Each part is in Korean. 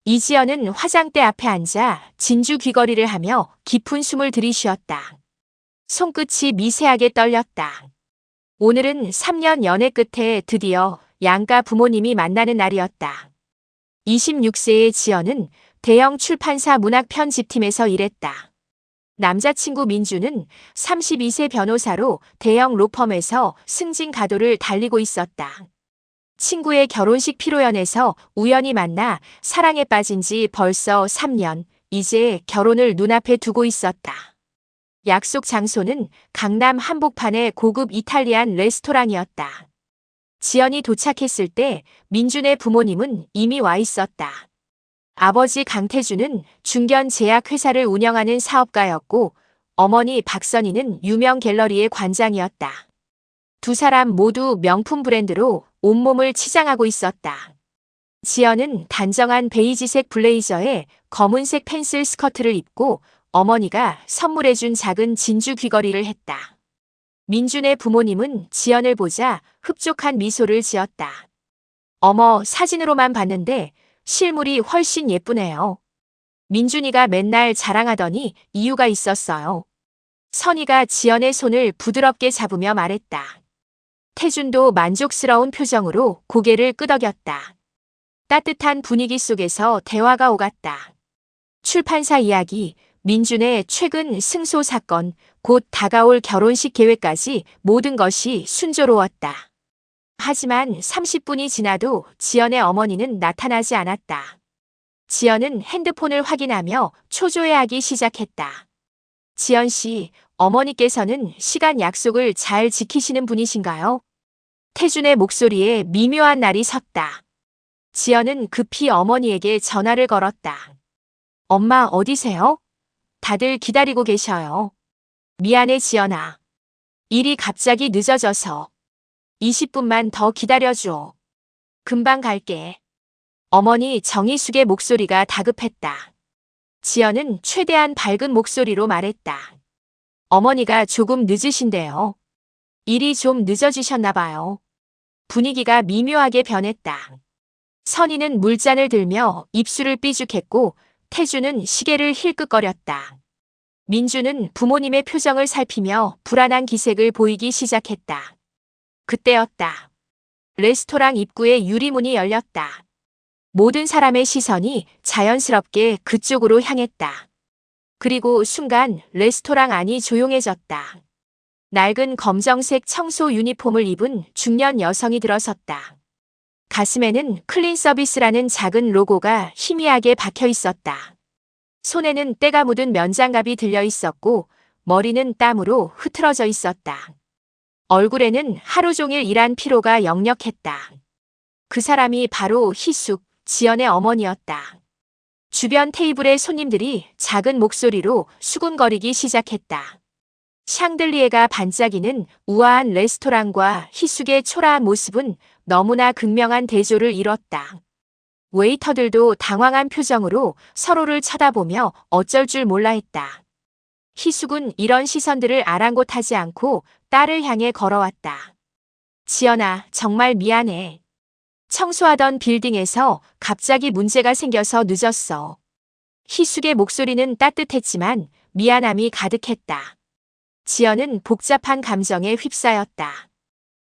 이지연은 화장대 앞에 앉아 진주 귀걸이를 하며 깊은 숨을 들이쉬었다. 손끝이 미세하게 떨렸다. 오늘은 3년 연애 끝에 드디어 양가 부모님이 만나는 날이었다. 26세의 지연은 대형 출판사 문학편집팀에서 일했다. 남자친구 민주는 32세 변호사로 대형 로펌에서 승진 가도를 달리고 있었다. 친구의 결혼식 피로연에서 우연히 만나 사랑에 빠진 지 벌써 3년, 이제 결혼을 눈앞에 두고 있었다. 약속 장소는 강남 한복판의 고급 이탈리안 레스토랑이었다. 지연이 도착했을 때 민준의 부모님은 이미 와 있었다. 아버지 강태주는 중견 제약회사를 운영하는 사업가였고 어머니 박선희는 유명 갤러리의 관장이었다. 두 사람 모두 명품 브랜드로 온몸을 치장하고 있었다. 지연은 단정한 베이지색 블레이저에 검은색 펜슬 스커트를 입고 어머니가 선물해준 작은 진주 귀걸이를 했다. 민준의 부모님은 지연을 보자 흡족한 미소를 지었다. 어머, 사진으로만 봤는데 실물이 훨씬 예쁘네요. 민준이가 맨날 자랑하더니 이유가 있었어요. 선희가 지연의 손을 부드럽게 잡으며 말했다. 태준도 만족스러운 표정으로 고개를 끄덕였다. 따뜻한 분위기 속에서 대화가 오갔다. 출판사 이야기, 민준의 최근 승소 사건, 곧 다가올 결혼식 계획까지 모든 것이 순조로웠다. 하지만 30분이 지나도 지연의 어머니는 나타나지 않았다. 지연은 핸드폰을 확인하며 초조해하기 시작했다. 지연 씨, 어머니께서는 시간 약속을 잘 지키시는 분이신가요? 태준의 목소리에 미묘한 날이 섰다. 지연은 급히 어머니에게 전화를 걸었다. 엄마 어디세요? 다들 기다리고 계셔요. 미안해 지연아. 일이 갑자기 늦어져서 20분만 더 기다려줘. 금방 갈게. 어머니 정희숙의 목소리가 다급했다. 지연은 최대한 밝은 목소리로 말했다. 어머니가 조금 늦으신데요. 일이 좀 늦어지셨나 봐요. 분위기가 미묘하게 변했다. 선희는 물잔을 들며 입술을 삐죽했고 태주는 시계를 힐끗거렸다. 민주는 부모님의 표정을 살피며 불안한 기색을 보이기 시작했다. 그때였다. 레스토랑 입구에 유리문이 열렸다. 모든 사람의 시선이 자연스럽게 그쪽으로 향했다. 그리고 순간 레스토랑 안이 조용해졌다. 낡은 검정색 청소 유니폼을 입은 중년 여성이 들어섰다. 가슴에는 클린 서비스라는 작은 로고가 희미하게 박혀 있었다. 손에는 때가 묻은 면장갑이 들려 있었고 머리는 땀으로 흐트러져 있었다. 얼굴에는 하루 종일 일한 피로가 역력했다. 그 사람이 바로 희숙, 지연의 어머니였다. 주변 테이블의 손님들이 작은 목소리로 수군거리기 시작했다. 샹들리에가 반짝이는 우아한 레스토랑과 희숙의 초라한 모습은 너무나 극명한 대조를 이뤘다. 웨이터들도 당황한 표정으로 서로를 쳐다보며 어쩔 줄 몰라 했다. 희숙은 이런 시선들을 아랑곳하지 않고 딸을 향해 걸어왔다. 지연아, 정말 미안해. 청소하던 빌딩에서 갑자기 문제가 생겨서 늦었어. 희숙의 목소리는 따뜻했지만 미안함이 가득했다. 지연은 복잡한 감정에 휩싸였다.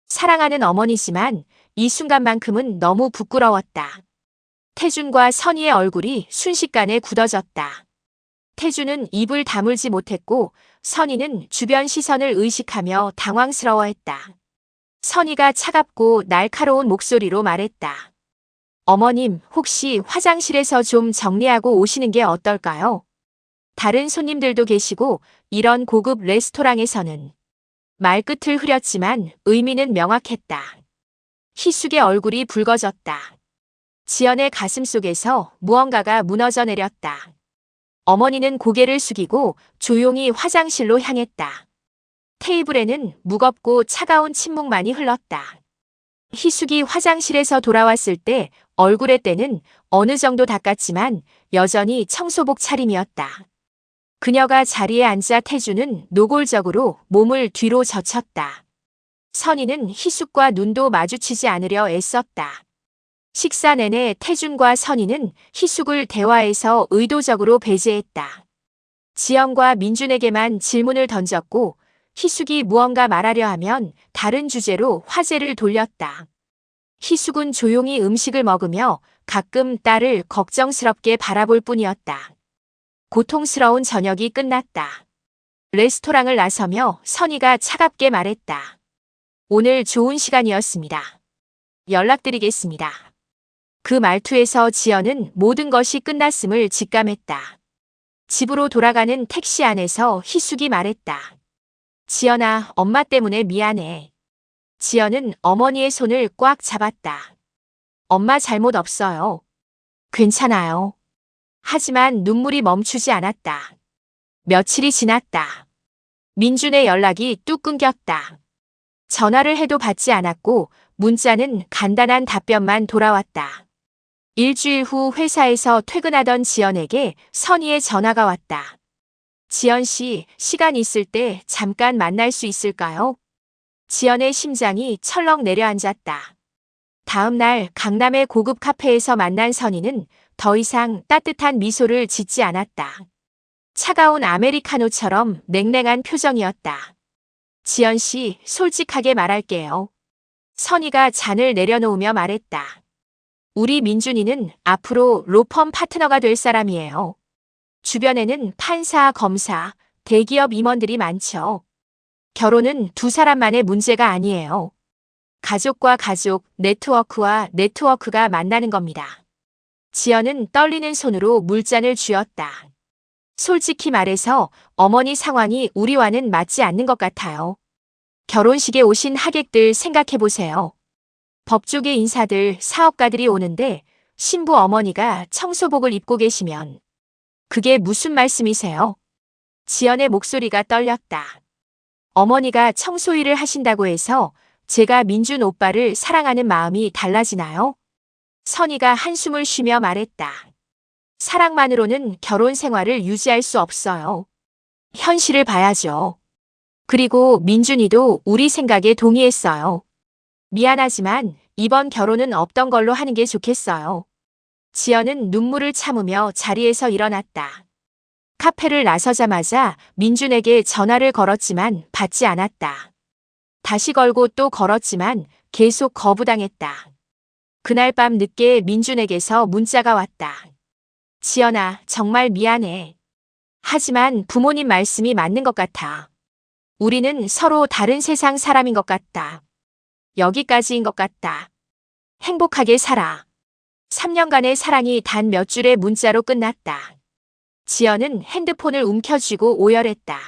사랑하는 어머니지만 이 순간만큼은 너무 부끄러웠다. 태준과 선희의 얼굴이 순식간에 굳어졌다. 태준은 입을 다물지 못했고 선희는 주변 시선을 의식하며 당황스러워했다. 선희가 차갑고 날카로운 목소리로 말했다. 어머님, 혹시 화장실에서 좀 정리하고 오시는 게 어떨까요? 다른 손님들도 계시고 이런 고급 레스토랑에서는. 말끝을 흐렸지만 의미는 명확했다. 희숙의 얼굴이 붉어졌다. 지연의 가슴 속에서 무언가가 무너져 내렸다. 어머니는 고개를 숙이고 조용히 화장실로 향했다. 테이블에는 무겁고 차가운 침묵만이 흘렀다. 희숙이 화장실에서 돌아왔을 때 얼굴의 때는 어느 정도 닦았지만 여전히 청소복 차림이었다. 그녀가 자리에 앉자 태주는 노골적으로 몸을 뒤로 젖혔다. 선희는 희숙과 눈도 마주치지 않으려 애썼다. 식사 내내 태준과 선희는 희숙을 대화에서 의도적으로 배제했다. 지연과 민준에게만 질문을 던졌고 희숙이 무언가 말하려 하면 다른 주제로 화제를 돌렸다. 희숙은 조용히 음식을 먹으며 가끔 딸을 걱정스럽게 바라볼 뿐이었다. 고통스러운 저녁이 끝났다. 레스토랑을 나서며 선희가 차갑게 말했다. 오늘 좋은 시간이었습니다. 연락드리겠습니다. 그 말투에서 지연은 모든 것이 끝났음을 직감했다. 집으로 돌아가는 택시 안에서 희숙이 말했다. 지연아, 엄마 때문에 미안해. 지연은 어머니의 손을 꽉 잡았다. 엄마 잘못 없어요. 괜찮아요. 하지만 눈물이 멈추지 않았다. 며칠이 지났다. 민준의 연락이 뚝 끊겼다. 전화를 해도 받지 않았고 문자는 간단한 답변만 돌아왔다. 일주일 후 회사에서 퇴근하던 지연에게 선희의 전화가 왔다. 지연 씨, 시간 있을 때 잠깐 만날 수 있을까요? 지연의 심장이 철렁 내려앉았다. 다음 날 강남의 고급 카페에서 만난 선희는 더 이상 따뜻한 미소를 짓지 않았다. 차가운 아메리카노처럼 냉랭한 표정이었다. 지연 씨, 솔직하게 말할게요. 선희가 잔을 내려놓으며 말했다. 우리 민준이는 앞으로 로펌 파트너가 될 사람이에요. 주변에는 판사, 검사, 대기업 임원들이 많죠. 결혼은 두 사람만의 문제가 아니에요. 가족과 가족, 네트워크와 네트워크가 만나는 겁니다. 지연은 떨리는 손으로 물잔을 쥐었다. 솔직히 말해서 어머니 상황이 우리와는 맞지 않는 것 같아요. 결혼식에 오신 하객들 생각해보세요. 법조계 인사들, 사업가들이 오는데 신부 어머니가 청소복을 입고 계시면 그게 무슨 말씀이세요? 지연의 목소리가 떨렸다. 어머니가 청소일을 하신다고 해서 제가 민준 오빠를 사랑하는 마음이 달라지나요? 선희가 한숨을 쉬며 말했다. 사랑만으로는 결혼 생활을 유지할 수 없어요. 현실을 봐야죠. 그리고 민준이도 우리 생각에 동의했어요. 미안하지만 이번 결혼은 없던 걸로 하는 게 좋겠어요. 지연은 눈물을 참으며 자리에서 일어났다. 카페를 나서자마자 민준에게 전화를 걸었지만 받지 않았다. 다시 걸고 또 걸었지만 계속 거부당했다. 그날 밤 늦게 민준에게서 문자가 왔다. 지연아, 정말 미안해. 하지만 부모님 말씀이 맞는 것 같아. 우리는 서로 다른 세상 사람인 것 같다. 여기까지인 것 같다. 행복하게 살아. 3년간의 사랑이 단 몇 줄의 문자로 끝났다. 지연은 핸드폰을 움켜쥐고 오열했다.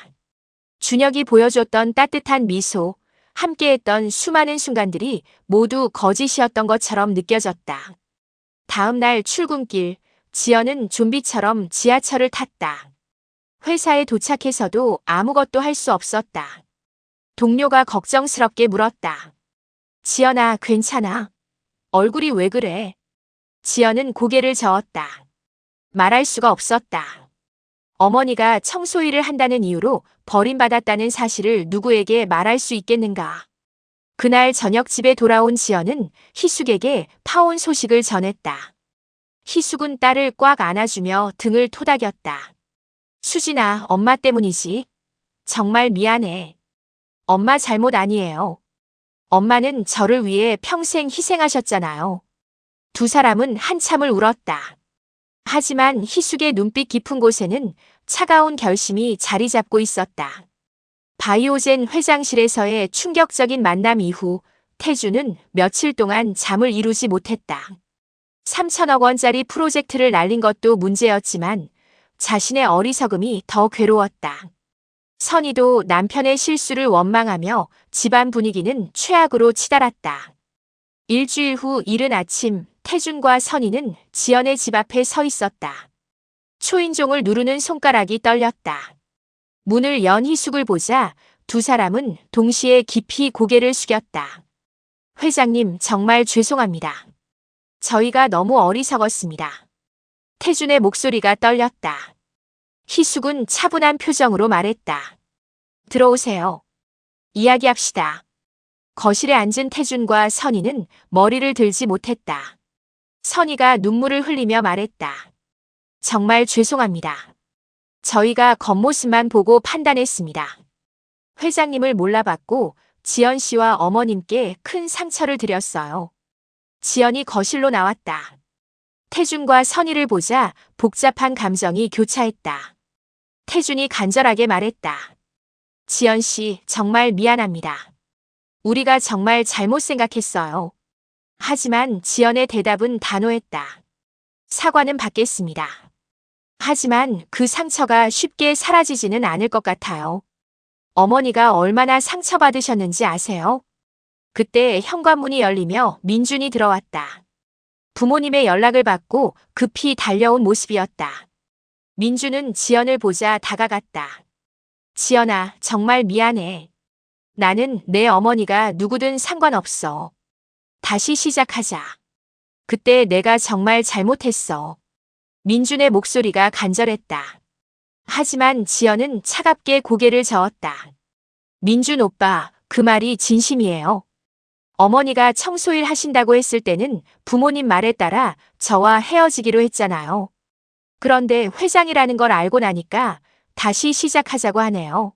준혁이 보여줬던 따뜻한 미소, 함께했던 수많은 순간들이 모두 거짓이었던 것처럼 느껴졌다. 다음 날 출근길, 지연은 좀비처럼 지하철을 탔다. 회사에 도착해서도 아무것도 할 수 없었다. 동료가 걱정스럽게 물었다. 지연아, 괜찮아? 얼굴이 왜 그래? 지연은 고개를 저었다. 말할 수가 없었다. 어머니가 청소일을 한다는 이유로 버림받았다는 사실을 누구에게 말할 수 있겠는가. 그날 저녁 집에 돌아온 지연은 희숙에게 파혼 소식을 전했다. 희숙은 딸을 꽉 안아주며 등을 토닥였다. 수진아, 엄마 때문이지. 정말 미안해. 엄마 잘못 아니에요. 엄마는 저를 위해 평생 희생하셨잖아요. 두 사람은 한참을 울었다. 하지만 희숙의 눈빛 깊은 곳에는 차가운 결심이 자리 잡고 있었다. 바이오젠 회장실에서의 충격적인 만남 이후 태주는 며칠 동안 잠을 이루지 못했다. 3천억 원짜리 프로젝트를 날린 것도 문제였지만 자신의 어리석음이 더 괴로웠다. 선희도 남편의 실수를 원망하며 집안 분위기는 최악으로 치달았다. 일주일 후 이른 아침, 태준과 선희는 지연의 집 앞에 서 있었다. 초인종을 누르는 손가락이 떨렸다. 문을 연 희숙을 보자 두 사람은 동시에 깊이 고개를 숙였다. 회장님, 정말 죄송합니다. 저희가 너무 어리석었습니다. 태준의 목소리가 떨렸다. 희숙은 차분한 표정으로 말했다. 들어오세요. 이야기합시다. 거실에 앉은 태준과 선희는 머리를 들지 못했다. 선희가 눈물을 흘리며 말했다. 정말 죄송합니다. 저희가 겉모습만 보고 판단했습니다. 회장님을 몰라봤고 지연 씨와 어머님께 큰 상처를 드렸어요. 지연이 거실로 나왔다. 태준과 선희를 보자 복잡한 감정이 교차했다. 태준이 간절하게 말했다. 지연 씨, 정말 미안합니다. 우리가 정말 잘못 생각했어요. 하지만 지연의 대답은 단호했다. 사과는 받겠습니다. 하지만 그 상처가 쉽게 사라지지는 않을 것 같아요. 어머니가 얼마나 상처받으셨는지 아세요? 그때 현관문이 열리며 민준이 들어왔다. 부모님의 연락을 받고 급히 달려온 모습이었다. 민준은 지연을 보자 다가갔다. 지연아, 정말 미안해. 나는 내 어머니가 누구든 상관없어. 다시 시작하자. 그때 내가 정말 잘못했어. 민준의 목소리가 간절했다. 하지만 지연은 차갑게 고개를 저었다. 민준 오빠, 그 말이 진심이에요. 어머니가 청소일 하신다고 했을 때는 부모님 말에 따라 저와 헤어지기로 했잖아요. 그런데 회장이라는 걸 알고 나니까 다시 시작하자고 하네요.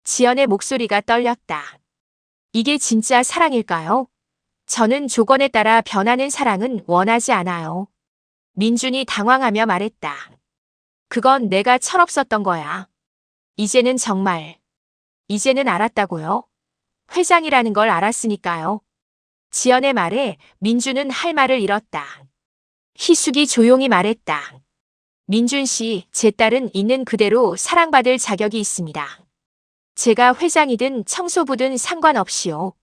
지연의 목소리가 떨렸다. 이게 진짜 사랑일까요? 저는 조건에 따라 변하는 사랑은 원하지 않아요. 민준이 당황하며 말했다. 그건 내가 철없었던 거야. 이제는 알았다고요? 회장이라는 걸 알았으니까요. 지연의 말에 민준은 할 말을 잃었다. 희숙이 조용히 말했다. 민준 씨, 제 딸은 있는 그대로 사랑받을 자격이 있습니다. 제가 회장이든 청소부든 상관없이요.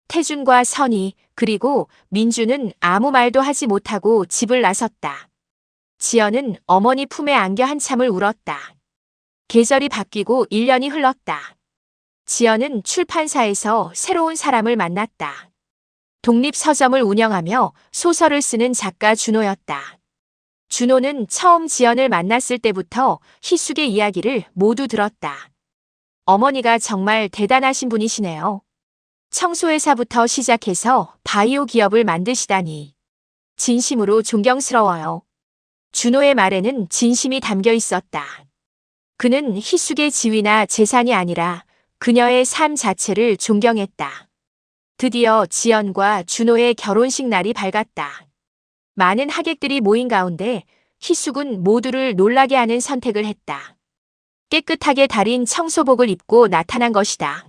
태준과 선희, 그리고 민준은 아무 말도 하지 못하고 집을 나섰다. 지연은 어머니 품에 안겨 한참을 울었다. 계절이 바뀌고 1년이 흘렀다. 지연은 출판사에서 새로운 사람을 만났다. 독립서점을 운영하며 소설을 쓰는 작가 준호였다. 준호는 처음 지연을 만났을 때부터 희숙의 이야기를 모두 들었다. 어머니가 정말 대단하신 분이시네요. 청소회사부터 시작해서 바이오 기업을 만드시다니. 진심으로 존경스러워요. 준호의 말에는 진심이 담겨 있었다. 그는 희숙의 지위나 재산이 아니라 그녀의 삶 자체를 존경했다. 드디어 지연과 준호의 결혼식 날이 밝았다. 많은 하객들이 모인 가운데 희숙은 모두를 놀라게 하는 선택을 했다. 깨끗하게 달인 청소복을 입고 나타난 것이다.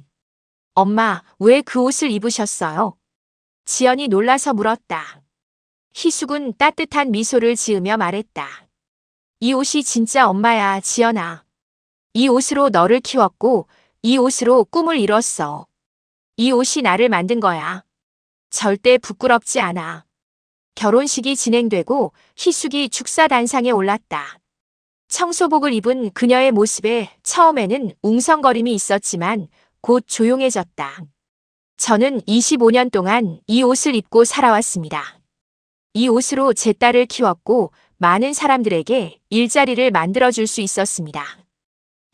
엄마, 왜 그 옷을 입으셨어요? 지연이 놀라서 물었다. 희숙은 따뜻한 미소를 지으며 말했다. 이 옷이 진짜 엄마야, 지연아. 이 옷으로 너를 키웠고 이 옷으로 꿈을 이뤘어. 이 옷이 나를 만든 거야. 절대 부끄럽지 않아. 결혼식이 진행되고 희숙이 축사단상에 올랐다. 청소복을 입은 그녀의 모습에 처음에는 웅성거림이 있었지만 곧 조용해졌다. 저는 25년 동안 이 옷을 입고 살아왔습니다. 이 옷으로 제 딸을 키웠고 많은 사람들에게 일자리를 만들어줄 수 있었습니다.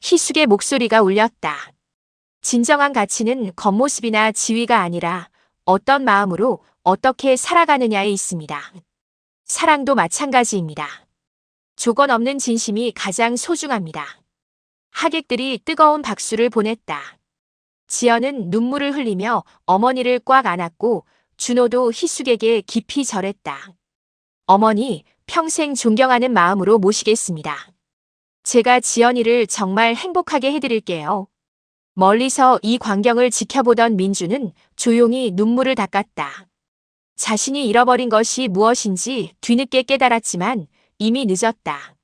희숙의 목소리가 울렸다. 진정한 가치는 겉모습이나 지위가 아니라 어떤 마음으로 어떻게 살아가느냐에 있습니다. 사랑도 마찬가지입니다. 조건 없는 진심이 가장 소중합니다. 하객들이 뜨거운 박수를 보냈다. 지연은 눈물을 흘리며 어머니를 꽉 안았고 준호도 희숙에게 깊이 절했다. 어머니, 평생 존경하는 마음으로 모시겠습니다. 제가 지연이를 정말 행복하게 해드릴게요. 멀리서 이 광경을 지켜보던 민주는 조용히 눈물을 닦았다. 자신이 잃어버린 것이 무엇인지 뒤늦게 깨달았지만 이미 늦었다.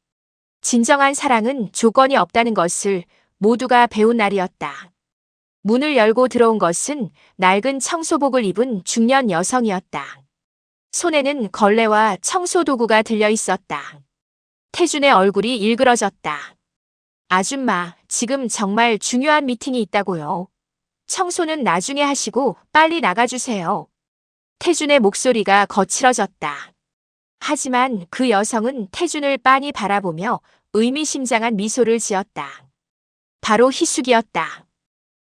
진정한 사랑은 조건이 없다는 것을 모두가 배운 날이었다. 문을 열고 들어온 것은 낡은 청소복을 입은 중년 여성이었다. 손에는 걸레와 청소도구가 들려 있었다. 태준의 얼굴이 일그러졌다. 아줌마, 지금 정말 중요한 미팅이 있다고요. 청소는 나중에 하시고 빨리 나가주세요. 태준의 목소리가 거칠어졌다. 하지만 그 여성은 태준을 빤히 바라보며 의미심장한 미소를 지었다. 바로 희숙이었다.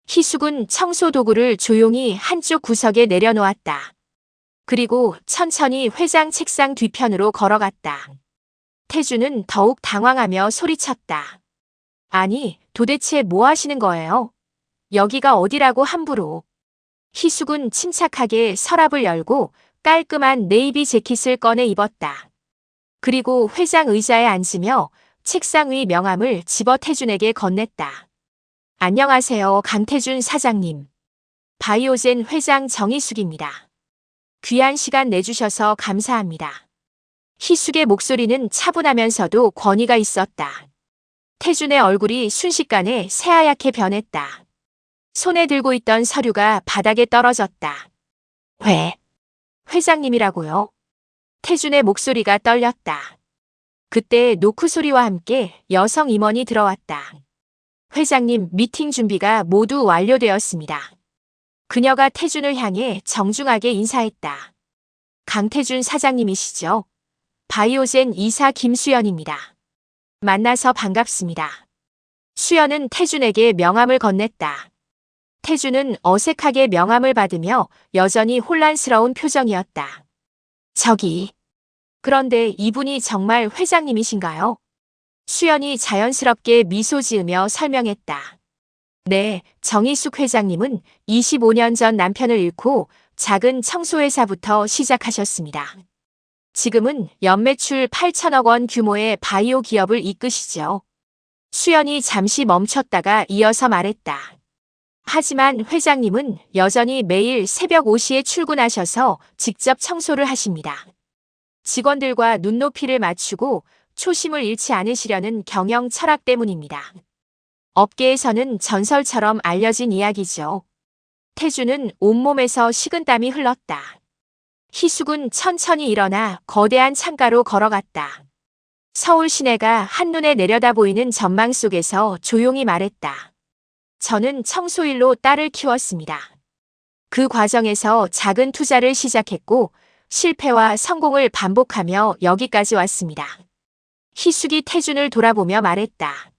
희숙은 청소도구를 조용히 한쪽 구석에 내려놓았다. 그리고 천천히 회장 책상 뒤편으로 걸어갔다. 태주는 더욱 당황하며 소리쳤다. 아니, 도대체 뭐 하시는 거예요? 여기가 어디라고 함부로. 희숙은 침착하게 서랍을 열고 깔끔한 네이비 재킷을 꺼내 입었다. 그리고 회장 의자에 앉으며 책상 위 명함을 집어 태준에게 건넸다. 안녕하세요, 강태준 사장님. 바이오젠 회장 정희숙입니다. 귀한 시간 내주셔서 감사합니다. 희숙의 목소리는 차분하면서도 권위가 있었다. 태준의 얼굴이 순식간에 새하얗게 변했다. 손에 들고 있던 서류가 바닥에 떨어졌다. 회장님이라고요? 태준의 목소리가 떨렸다. 그때 노크 소리와 함께 여성 임원이 들어왔다. 회장님, 미팅 준비가 모두 완료되었습니다. 그녀가 태준을 향해 정중하게 인사했다. 강태준 사장님이시죠? 바이오젠 이사 김수연입니다. 만나서 반갑습니다. 수연은 태준에게 명함을 건넸다. 태준은 어색하게 명함을 받으며 여전히 혼란스러운 표정이었다. 그런데 이분이 정말 회장님이신가요? 수연이 자연스럽게 미소 지으며 설명했다. 네, 정희숙 회장님은 25년 전 남편을 잃고 작은 청소회사부터 시작하셨습니다. 지금은 연매출 8천억 원 규모의 바이오 기업을 이끄시죠. 수연이 잠시 멈췄다가 이어서 말했다. 하지만 회장님은 여전히 매일 새벽 5시에 출근하셔서 직접 청소를 하십니다. 직원들과 눈높이를 맞추고 초심을 잃지 않으시려는 경영 철학 때문입니다. 업계에서는 전설처럼 알려진 이야기죠. 태준은 온몸에서 식은땀이 흘렀다. 희숙은 천천히 일어나 거대한 창가로 걸어갔다. 서울 시내가 한눈에 내려다 보이는 전망 속에서 조용히 말했다. 저는 청소일로 딸을 키웠습니다. 그 과정에서 작은 투자를 시작했고 실패와 성공을 반복하며 여기까지 왔습니다. 희숙이 태준을 돌아보며 말했다.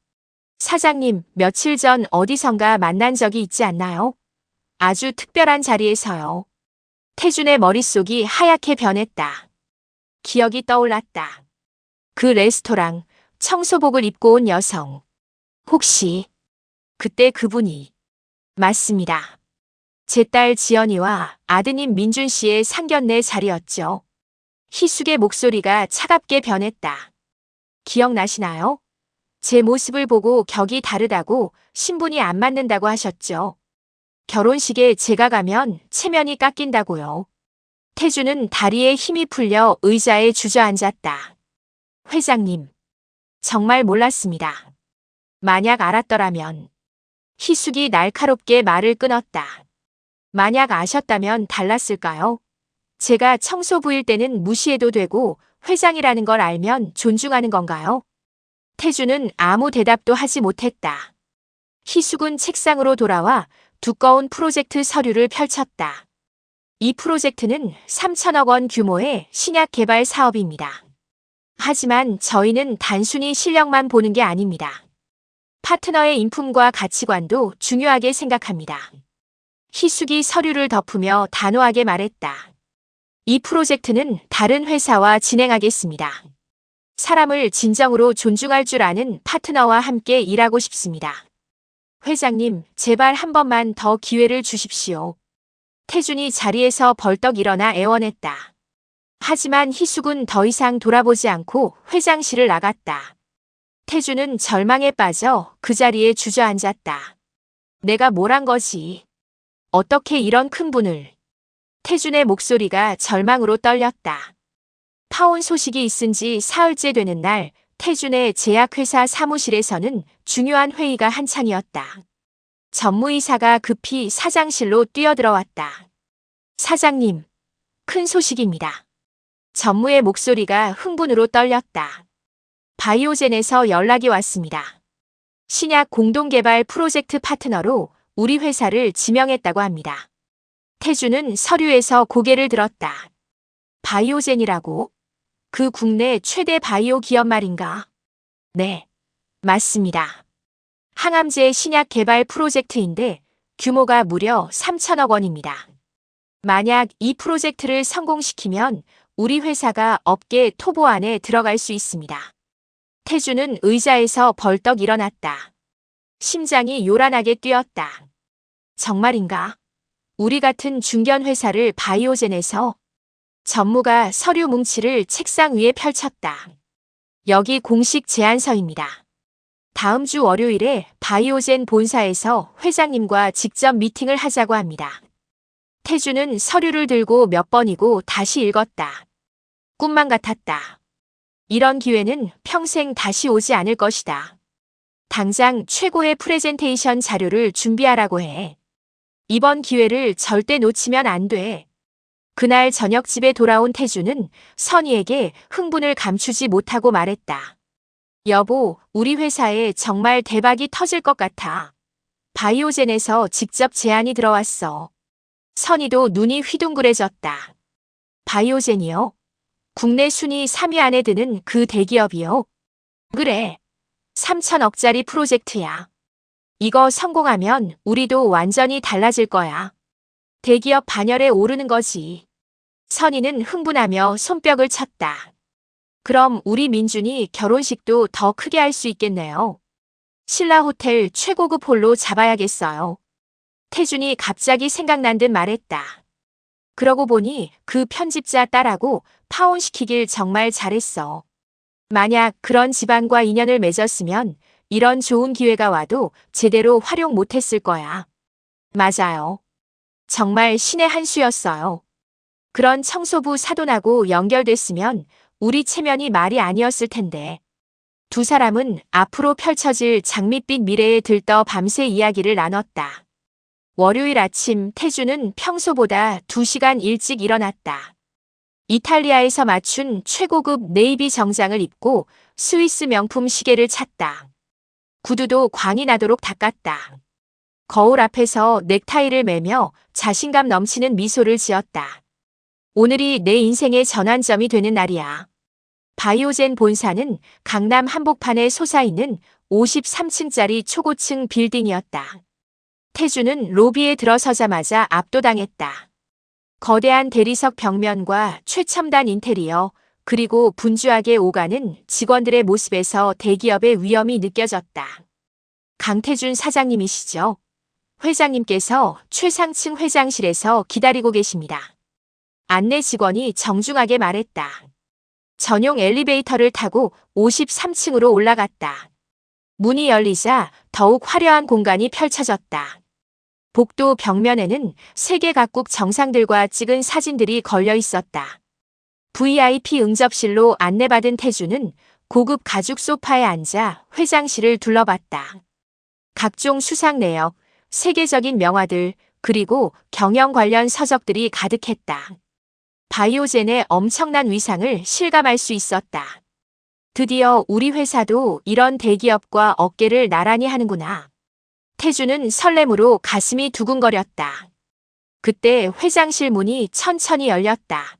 사장님, 며칠 전 어디선가 만난 적이 있지 않나요? 아주 특별한 자리에서요. 태준의 머릿속이 하얗게 변했다. 기억이 떠올랐다. 그 레스토랑, 청소복을 입고 온 여성. 혹시 그때 그분이. 맞습니다. 제 딸 지연이와 아드님 민준 씨의 상견례 자리였죠. 희숙의 목소리가 차갑게 변했다. 기억나시나요? 제 모습을 보고 격이 다르다고 신분이 안 맞는다고 하셨죠. 결혼식에 제가 가면 체면이 깎인다고요. 태준은 다리에 힘이 풀려 의자에 주저앉았다. 회장님, 정말 몰랐습니다. 만약 알았더라면. 희숙이 날카롭게 말을 끊었다. 만약 아셨다면 달랐을까요? 제가 청소부일 때는 무시해도 되고 회장이라는 걸 알면 존중하는 건가요? 태준은 아무 대답도 하지 못했다. 희숙은 책상으로 돌아와 두꺼운 프로젝트 서류를 펼쳤다. 이 프로젝트는 3천억 원 규모의 신약 개발 사업입니다. 하지만 저희는 단순히 실력만 보는 게 아닙니다. 파트너의 인품과 가치관도 중요하게 생각합니다. 희숙이 서류를 덮으며 단호하게 말했다. 이 프로젝트는 다른 회사와 진행하겠습니다. 사람을 진정으로 존중할 줄 아는 파트너와 함께 일하고 싶습니다. 회장님, 제발 한 번만 더 기회를 주십시오. 태준이 자리에서 벌떡 일어나 애원했다. 하지만 희숙은 더 이상 돌아보지 않고 회장실을 나갔다. 태준은 절망에 빠져 그 자리에 주저앉았다. 내가 뭘 한 거지? 어떻게 이런 큰 분을? 태준의 목소리가 절망으로 떨렸다. 파혼 소식이 있은 지 사흘째 되는 날, 태준의 제약회사 사무실에서는 중요한 회의가 한창이었다. 전무이사가 급히 사장실로 뛰어들어왔다. 사장님, 큰 소식입니다. 전무의 목소리가 흥분으로 떨렸다. 바이오젠에서 연락이 왔습니다. 신약 공동개발 프로젝트 파트너로 우리 회사를 지명했다고 합니다. 태준은 서류에서 고개를 들었다. 바이오젠이라고? 그 국내 최대 바이오 기업 말인가? 네, 맞습니다. 항암제 신약 개발 프로젝트인데 규모가 무려 3천억 원입니다. 만약 이 프로젝트를 성공시키면 우리 회사가 업계 토보 안에 들어갈 수 있습니다. 태주는 의자에서 벌떡 일어났다. 심장이 요란하게 뛰었다. 정말인가? 우리 같은 중견 회사를 바이오젠에서 전무가 서류 뭉치를 책상 위에 펼쳤다. 여기 공식 제안서입니다. 다음 주 월요일에 바이오젠 본사에서 회장님과 직접 미팅을 하자고 합니다. 태주는 서류를 들고 몇 번이고 다시 읽었다. 꿈만 같았다. 이런 기회는 평생 다시 오지 않을 것이다. 당장 최고의 프레젠테이션 자료를 준비하라고 해. 이번 기회를 절대 놓치면 안 돼. 그날 저녁 집에 돌아온 태주는 선희에게 흥분을 감추지 못하고 말했다. 여보, 우리 회사에 정말 대박이 터질 것 같아. 바이오젠에서 직접 제안이 들어왔어. 선희도 눈이 휘둥그레졌다. 바이오젠이요? 국내 순위 3위 안에 드는 그 대기업이요? 그래. 3천억짜리 프로젝트야. 이거 성공하면 우리도 완전히 달라질 거야. 대기업 반열에 오르는 거지. 선희는 흥분하며 손뼉을 쳤다. 그럼 우리 민준이 결혼식도 더 크게 할 수 있겠네요. 신라 호텔 최고급 홀로 잡아야겠어요. 태준이 갑자기 생각난 듯 말했다. 그러고 보니 그 편집자 딸하고 파혼시키길 정말 잘했어. 만약 그런 집안과 인연을 맺었으면 이런 좋은 기회가 와도 제대로 활용 못했을 거야. 맞아요. 정말 신의 한 수였어요. 그런 청소부 사돈하고 연결됐으면 우리 체면이 말이 아니었을 텐데. 두 사람은 앞으로 펼쳐질 장밋빛 미래에 들떠 밤새 이야기를 나눴다. 월요일 아침 태주는 평소보다 2시간 일찍 일어났다. 이탈리아에서 맞춘 최고급 네이비 정장을 입고 스위스 명품 시계를 찼다. 구두도 광이 나도록 닦았다. 거울 앞에서 넥타이를 매며 자신감 넘치는 미소를 지었다. 오늘이 내 인생의 전환점이 되는 날이야. 바이오젠 본사는 강남 한복판에 솟아있는 53층짜리 초고층 빌딩이었다. 태주는 로비에 들어서자마자 압도당했다. 거대한 대리석 벽면과 최첨단 인테리어, 그리고 분주하게 오가는 직원들의 모습에서 대기업의 위엄이 느껴졌다. 강태준 사장님이시죠? 회장님께서 최상층 회장실에서 기다리고 계십니다. 안내 직원이 정중하게 말했다. 전용 엘리베이터를 타고 53층으로 올라갔다. 문이 열리자 더욱 화려한 공간이 펼쳐졌다. 복도 벽면에는 세계 각국 정상들과 찍은 사진들이 걸려 있었다. VIP 응접실로 안내받은 태주는 고급 가죽 소파에 앉아 회장실을 둘러봤다. 각종 수상 내역, 세계적인 명화들, 그리고 경영 관련 서적들이 가득했다. 바이오젠의 엄청난 위상을 실감할 수 있었다. 드디어 우리 회사도 이런 대기업과 어깨를 나란히 하는구나. 태주는 설렘으로 가슴이 두근거렸다. 그때 회장실 문이 천천히 열렸다.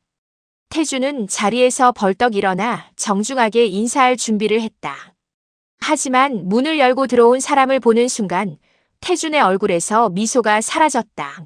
태주는 자리에서 벌떡 일어나 정중하게 인사할 준비를 했다. 하지만 문을 열고 들어온 사람을 보는 순간 태준의 얼굴에서 미소가 사라졌다.